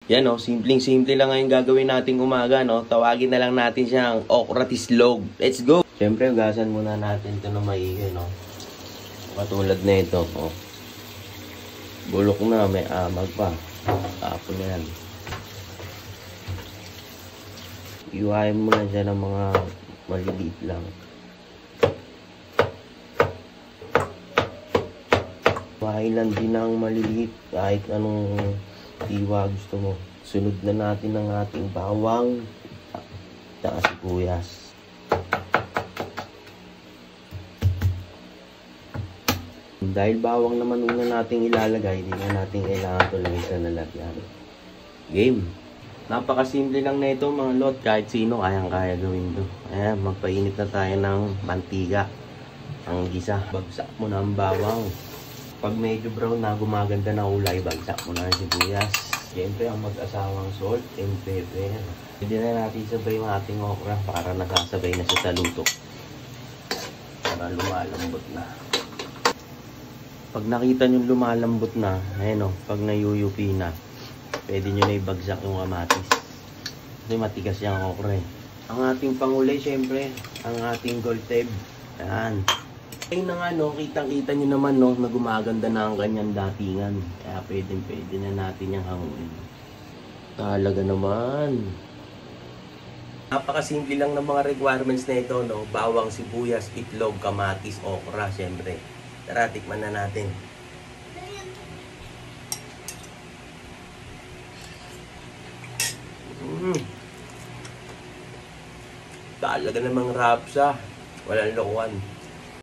Yan o, simpleng-simple lang ngayon gagawin natin umaga, no? Tawagin na lang natin siyang okra tislog. Let's go! Siyempre, hugasan muna natin ito na maigi, no? Katulad na ito, oh. Bulok na, may amag pa. Tapon na yan. Iwain mo na dyan ng mga maliliit lang. Iwain lang din ng maliliit kahit anong iwa gusto mo. Sunod na natin ang ating bawang at sibuyas. Dahil bawang naman una nating ilalagay, hindi na natin kailangan ito lang isa na lagyan. Game! Napakasimple lang na ito mga lot, kahit sino kayang-kaya gawin ito. Ayan, magpainit na tayo ng mantika. Ang gisa, bagsak mo na ang bawang. Pag medyo brown na, gumaganda na ulay, bagsak mo na ang sibuyas. Siyempre, ang mag-asawang salt and pepper. Pwede na natin sabay yung ating okra para nasasabay na siya sa luto. Para lumalambot na. Pag nakita nyo lumalambot na, ayun o, pag nayuyupi na, pwede nyo na ibagsak yung kamatis. Kasi matigas yung okra eh. Ang ating pangulay, syempre, ang ating golteb. Ayan. Ayun na nga, no, kitang-kita nyo naman, no, na gumaganda na ang kanyang datingan. Kaya pwede na natin yung hanguin. Talaga naman. Napakasimple lang ng mga requirements na ito, no. Bawang, sibuyas, itlog, kamatis, okra, syempre. Tara, tikman na natin. Talaga namang rapsa. Walang lokohan.